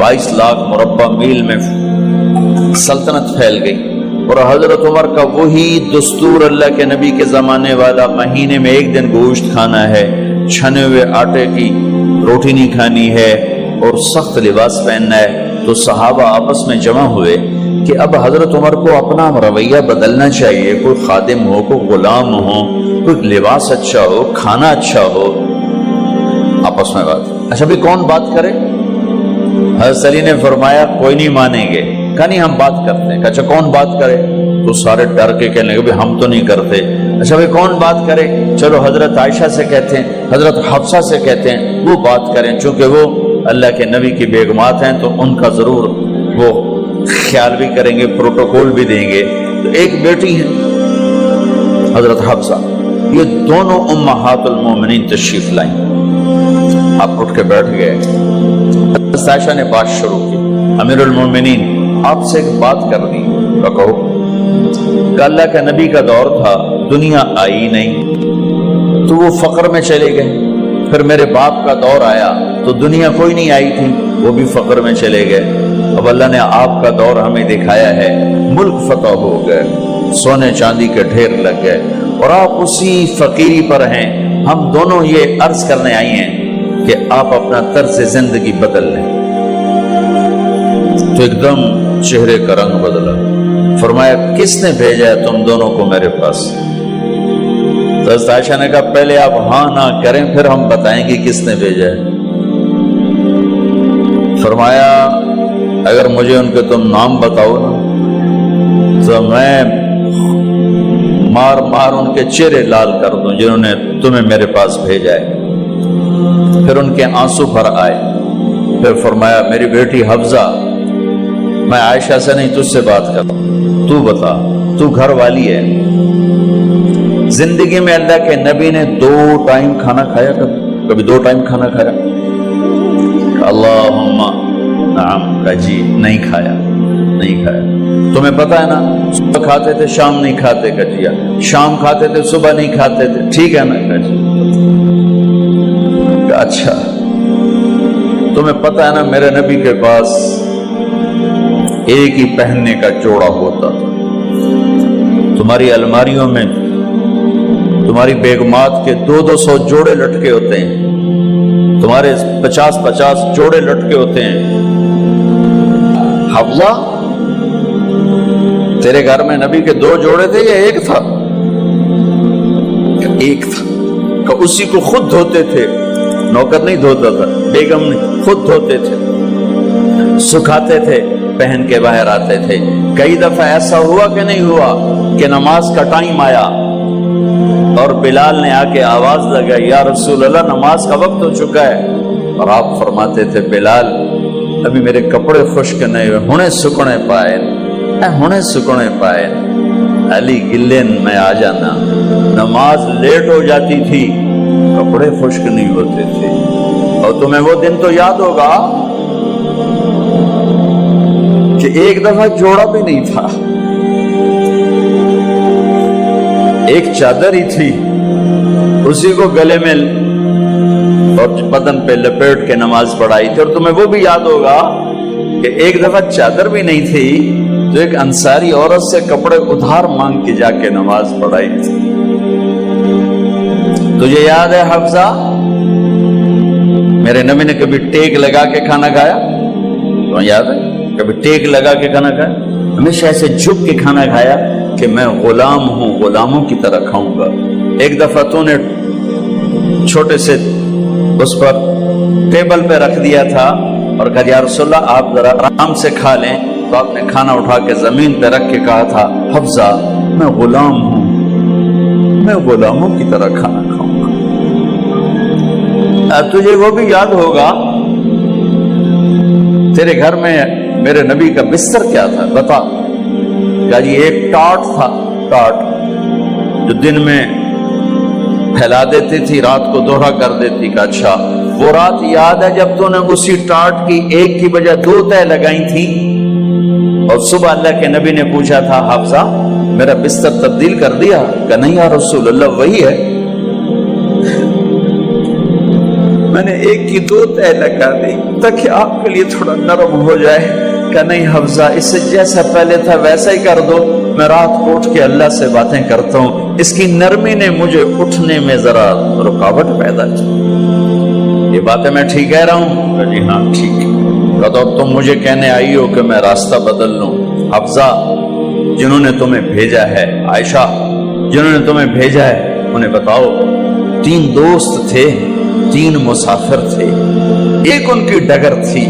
22 लाख मुरब्बा मील में सल्तनत फैल गई। और हजरत उमर का वही दस्तूर अल्लाह के नबी के ज़माने वाला, महीने में एक दिन गोश्त खाना है, छने हुए आटे की रोटी नहीं खानी है और सख्त लिबास पहनना है। तो सहाबा आपस में जमा हुए कि अब हजरत उमर को अपना रवैया बदलना चाहिए, कोई खादिम हो, कोई गुलाम हो, कोई लिबास अच्छा हो, खाना अच्छा हो। आपस में बात, अच्छा भी कौन बात करे? हज़रत अली ने फरमाया कोई नहीं मानेंगे। कहा नहीं हम बात करते हैं। अच्छा कौन बात करे? तो सारे डर के कहने लगे भाई हम तो नहीं करते। अच्छा भाई कौन बात करे? चलो हजरत आयशा से कहते हैं, हजरत हफ्सा से कहते हैं वो बात करें, चूंकि वो अल्लाह के नबी की बेगमात हैं तो उनका जरूर वो ख्याल भी करेंगे, प्रोटोकॉल भी देंगे। तो एक बेटी है हजरत हफ्सा, ये दोनों उम्महातुल मोमिनीन तशरीफ लाई। आप उठ के बैठ गए। हजरत आयशा ने बात शुरू की, अमीरुल मोमिनीन आपसे एक बात करनी है। कहो। अल्लाह का नबी का दौर था, दुनिया आई नहीं तो वो फक्र में चले गए। फिर मेरे बाप का दौर आया तो दुनिया कोई नहीं आई थी, वो भी फक्र में चले गए। अब अल्लाह ने आपका दौर हमें दिखाया है, मुल्क फतह हो गए, सोने चांदी के ढेर लग गए और आप उसी फकीरी पर हैं। हम दोनों ये अर्ज करने आई हैं कि आप अपना तर्ज जिंदगी बदल लें। तो एकदम चेहरे का रंग बदला। फरमाया किसने भेजा है तुम दोनों को मेरे पास? तो हज़रत आयशा ने कहा पहले आप हाँ ना करें फिर हम बताएंगे किसने भेजा है। फरमाया अगर मुझे उनके तुम नाम बताओ ना तो मैं मार मार उनके चेहरे लाल कर दूं जिन्होंने तुम्हें मेरे पास भेजा है। फिर उनके आंसू भर आए। फिर फरमाया मेरी बेटी हफ्जा, मैं आयशा से नहीं तुझसे बात कर, तू बता, तू घर वाली है। जिंदगी में अल्लाह के नबी ने 2 टाइम खाना खाया? कभी 2 टाइम खाना खाया? अल्लाहुम्मा नाम का जी नहीं खाया, नहीं खाया। तुम्हें पता है ना सुबह खाते थे शाम नहीं खाते कजिया, शाम खाते थे सुबह नहीं खाते थे, ठीक है ना कजी? अच्छा तुम्हें पता है ना मेरे नबी के पास एक ही पहनने का जोड़ा होता था। तुम्हारी अलमारियों में तुम्हारी बेगमात के 200 जोड़े लटके होते हैं, तुम्हारे 50 जोड़े लटके होते हैं। हफ्सा तेरे घर में नबी के 2 जोड़े थे या एक था? एक था। कि उसी को खुद धोते थे, नौकर नहीं धोता था, बेगम ने खुद धोते थे, सुखाते थे, पहन के बाहर आते थे। कई दफा ऐसा हुआ कि नहीं हुआ कि नमाज का टाइम आया और बिलाल ने आके आवाज लगाई या रसूल अल्लाह नमाज का वक्त हो चुका है, और आप फरमाते थे बिलाल अभी मेरे कपड़े खुश्क नहीं हुए, हुणे सुकने पाए, हुणे सुकने पाए। अली गिल्ले में आ जाना, नमाज लेट हो जाती थी, कपड़े खुश्क नहीं होते थे। और तुम्हें वो दिन तो याद होगा कि एक दफा जोड़ा भी नहीं था, एक चादर ही थी, उसी को गले में और बदन पे लपेट के नमाज पढ़ाई थी। और तुम्हें वो भी याद होगा कि एक दफा चादर भी नहीं थी तो एक अंसारी औरत से कपड़े उधार मांग के जाके नमाज पढ़ाई थी। तुझे याद है हफ्सा मेरे नबी ने कभी टेक लगा के खाना खाया? तो याद है कभी टेक लगा के खाना खाया? हमेशा ऐसे झुक के खाना खाया कि मैं गुलाम हूं, गुलामों की तरह खाऊंगा। एक दफा तूने छोटे से उस पर टेबल पे रख दिया था और कहा या रसूलल्लाह आप जरा आराम से खा लें, तो आपने खाना उठा के जमीन पे रख के कहा था हफ्सा मैं गुलाम हूं, मैं गुलामों की तरह खाना खाऊंगा। तुझे वो भी याद होगा तेरे घर में मेरे नबी का बिस्तर क्या था बता? क्या जी एक टाट था, टाट जो दिन में फैला देती थी, रात को दोहरा कर देती। का अच्छा वो रात याद है जब तूने उसी टाट की एक की बजाय 2 तह लगाई थी और सुबह अल्लाह के नबी ने पूछा था हफ्सा मेरा बिस्तर तब्दील कर दिया? का नहीं या रसूल अल्लाह वही है, मैंने ایک کی 2 تہ لگا دی تاکہ آپ کے لیے تھوڑا نرم ہو جائے۔ کہ نہیں حفظہ، اس سے جیسا پہلے تھا ویسا ہی کر دو، میں رات کو اٹھ کے اللہ سے باتیں کرتا ہوں، اس کی نرمی نے مجھے اٹھنے میں ذرا رکاوٹ پیدا کی۔ یہ باتیں میں ٹھیک کہہ رہا ہوں؟ جی ہاں ٹھیک ہے۔ تو تم مجھے کہنے آئی ہو کہ میں راستہ بدل لوں؟ حفظہ، جنہوں نے تمہیں بھیجا ہے، عائشہ جنہوں نے تمہیں بھیجا ہے، انہیں بتاؤ 3 دوست تھے، 3 مسافر تھے، ایک ان کی ڈگر تھی